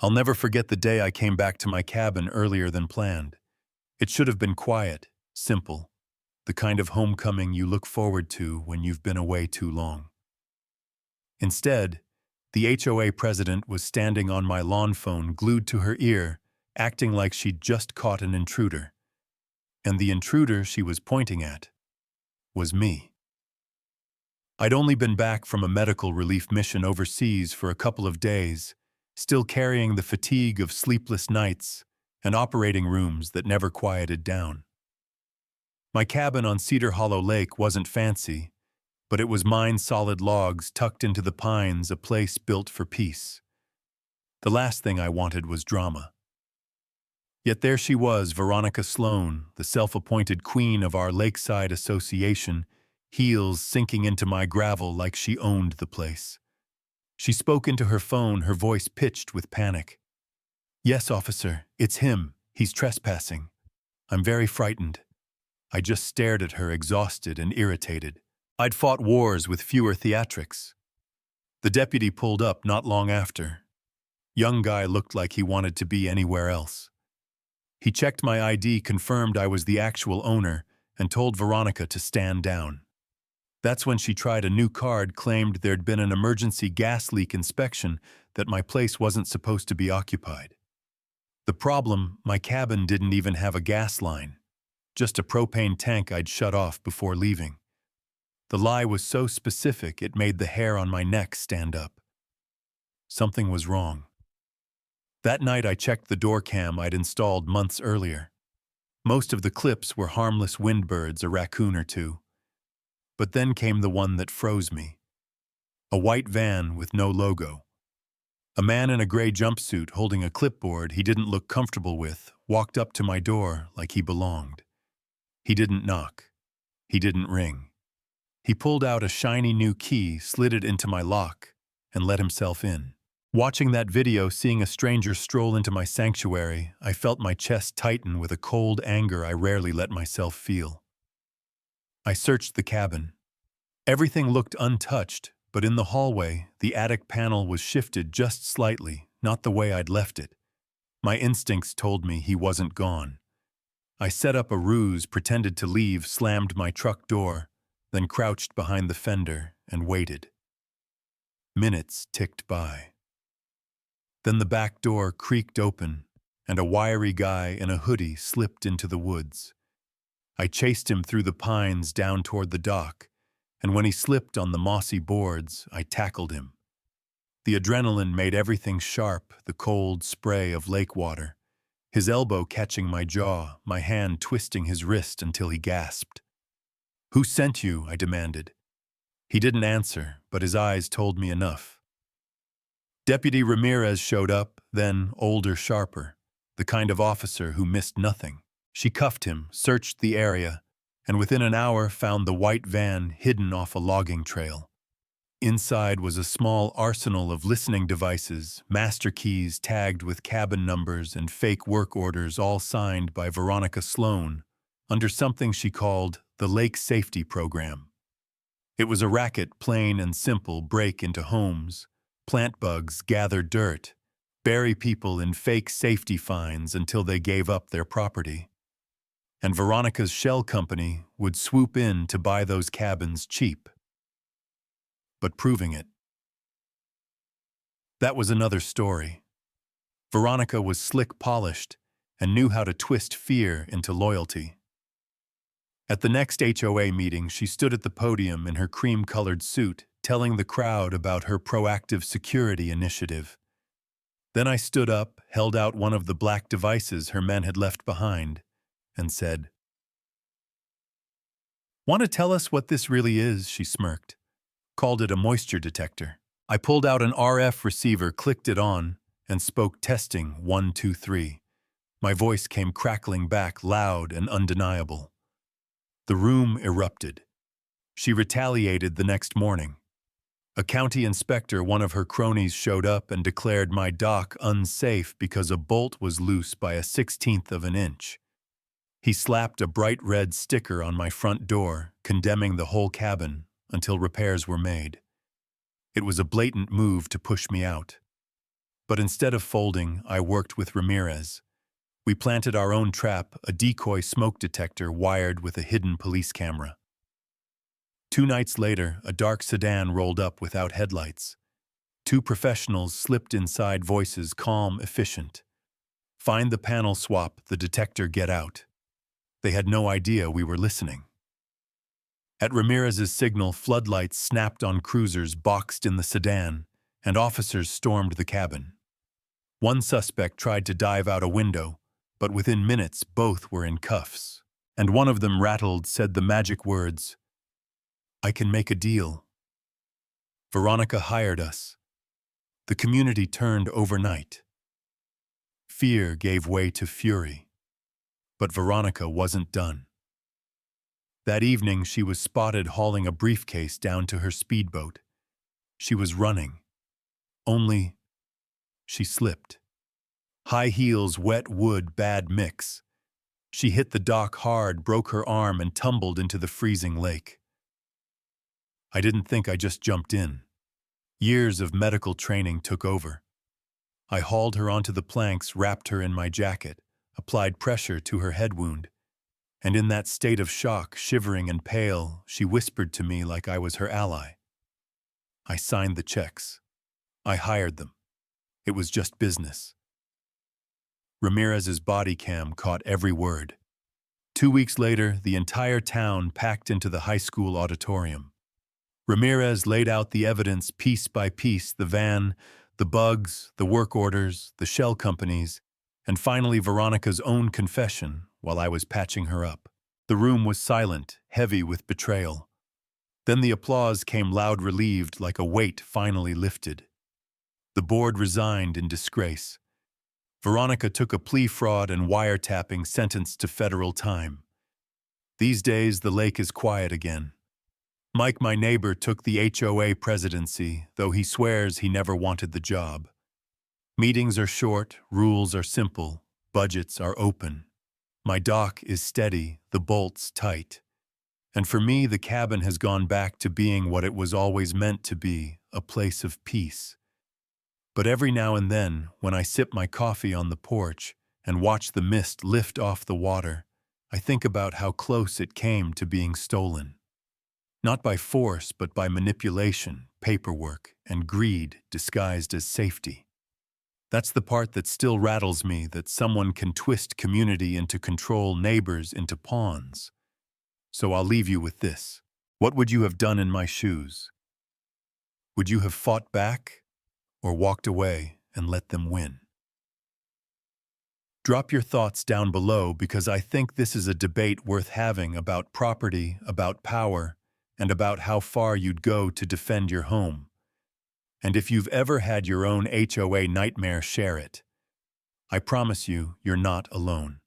I'll never forget the day I came back to my cabin earlier than planned. It should have been quiet, simple, the kind of homecoming you look forward to when you've been away too long. Instead, the HOA president was standing on my lawn phone glued to her ear, acting like she'd just caught an intruder. And the intruder she was pointing at was me. I'd only been back from a medical relief mission overseas for a couple of days, still carrying the fatigue of sleepless nights and operating rooms that never quieted down. My cabin on Cedar Hollow Lake wasn't fancy, but it was mined solid logs tucked into the pines, a place built for peace. The last thing I wanted was drama. Yet there she was, Veronica Sloan, the self-appointed queen of our Lakeside Association, heels sinking into my gravel like she owned the place. She spoke into her phone, her voice pitched with panic. "Yes, officer, it's him. He's trespassing. I'm very frightened." I just stared at her, exhausted and irritated. I'd fought wars with fewer theatrics. The deputy pulled up not long after. Young guy looked like he wanted to be anywhere else. He checked my ID, confirmed I was the actual owner, and told Veronica to stand down. That's when she tried a new card, claimed there'd been an emergency gas leak inspection, that my place wasn't supposed to be occupied. The problem, my cabin didn't even have a gas line, just a propane tank I'd shut off before leaving. The lie was so specific it made the hair on my neck stand up. Something was wrong. That night I checked the door cam I'd installed months earlier. Most of the clips were harmless windbirds, a raccoon or two. But then came the one that froze me. A white van with no logo. A man in a gray jumpsuit holding a clipboard he didn't look comfortable with walked up to my door like he belonged. He didn't knock. He didn't ring. He pulled out a shiny new key, slid it into my lock, and let himself in. Watching that video, seeing a stranger stroll into my sanctuary, I felt my chest tighten with a cold anger I rarely let myself feel. I searched the cabin. Everything looked untouched, but in the hallway, the attic panel was shifted just slightly, not the way I'd left it. My instincts told me he wasn't gone. I set up a ruse, pretended to leave, slammed my truck door, then crouched behind the fender and waited. Minutes ticked by. Then the back door creaked open, and a wiry guy in a hoodie slipped into the woods. I chased him through the pines down toward the dock, and when he slipped on the mossy boards, I tackled him. The adrenaline made everything sharp, the cold spray of lake water, his elbow catching my jaw, my hand twisting his wrist until he gasped. "Who sent you?" I demanded. He didn't answer, but his eyes told me enough. Deputy Ramirez showed up, then older, sharper, the kind of officer who missed nothing. She cuffed him, searched the area, and within an hour found the white van hidden off a logging trail. Inside was a small arsenal of listening devices, master keys tagged with cabin numbers and fake work orders, all signed by Veronica Sloan, under something she called the Lake Safety Program. It was a racket, plain and simple: break into homes, plant bugs, gather dirt, bury people in fake safety fines until they gave up their property. And Veronica's shell company would swoop in to buy those cabins cheap. But proving it. That was another story. Veronica was slick polished and knew how to twist fear into loyalty. At the next HOA meeting, she stood at the podium in her cream-colored suit, telling the crowd about her proactive security initiative. Then I stood up, held out one of the black devices her men had left behind, and said, "Want to tell us what this really is?" She smirked. Called it a moisture detector. I pulled out an RF receiver, clicked it on, and spoke testing 1, 2, 3. My voice came crackling back, loud and undeniable. The room erupted. She retaliated the next morning. A county inspector, one of her cronies, showed up and declared my dock unsafe because a bolt was loose by a 1/16 of an inch. He slapped a bright red sticker on my front door, condemning the whole cabin until repairs were made. It was a blatant move to push me out. But instead of folding, I worked with Ramirez. We planted our own trap, a decoy smoke detector wired with a hidden police camera. 2 nights later, a dark sedan rolled up without headlights. 2 professionals slipped inside, voices calm, efficient. Find the panel, swap the detector, get out. They had no idea we were listening. At Ramirez's signal, floodlights snapped on cruisers boxed in the sedan, and officers stormed the cabin. One suspect tried to dive out a window, but within minutes both were in cuffs. And one of them, rattled, said the magic words, "I can make a deal." Veronica hired us. The community turned overnight. Fear gave way to fury. But Veronica wasn't done. That evening, she was spotted hauling a briefcase down to her speedboat. She was running. Only she slipped. High heels, wet wood, bad mix. She hit the dock hard, broke her arm, and tumbled into the freezing lake. I didn't think, I just jumped in. Years of medical training took over. I hauled her onto the planks, wrapped her in my jacket, applied pressure to her head wound. And in that state of shock, shivering and pale, she whispered to me like I was her ally. I signed the checks. I hired them. It was just business. Ramirez's body cam caught every word. 2 weeks later, the entire town packed into the high school auditorium. Ramirez laid out the evidence piece by piece, the van, the bugs, the work orders, the shell companies, and finally Veronica's own confession while I was patching her up. The room was silent, heavy with betrayal. Then the applause came, loud, relieved, like a weight finally lifted. The board resigned in disgrace. Veronica took a plea, fraud and wiretapping, sentenced to federal time. These days, the lake is quiet again. Mike, my neighbor, took the HOA presidency, though he swears he never wanted the job. Meetings are short, rules are simple, budgets are open. My dock is steady, the bolts tight. And for me, the cabin has gone back to being what it was always meant to be, a place of peace. But every now and then, when I sip my coffee on the porch and watch the mist lift off the water, I think about how close it came to being stolen. Not by force, but by manipulation, paperwork, and greed disguised as safety. That's the part that still rattles me, that someone can twist community into control, neighbors into pawns. So I'll leave you with this. What would you have done in my shoes? Would you have fought back or walked away and let them win? Drop your thoughts down below, because I think this is a debate worth having, about property, about power, and about how far you'd go to defend your home. And if you've ever had your own HOA nightmare, share it. I promise you, you're not alone.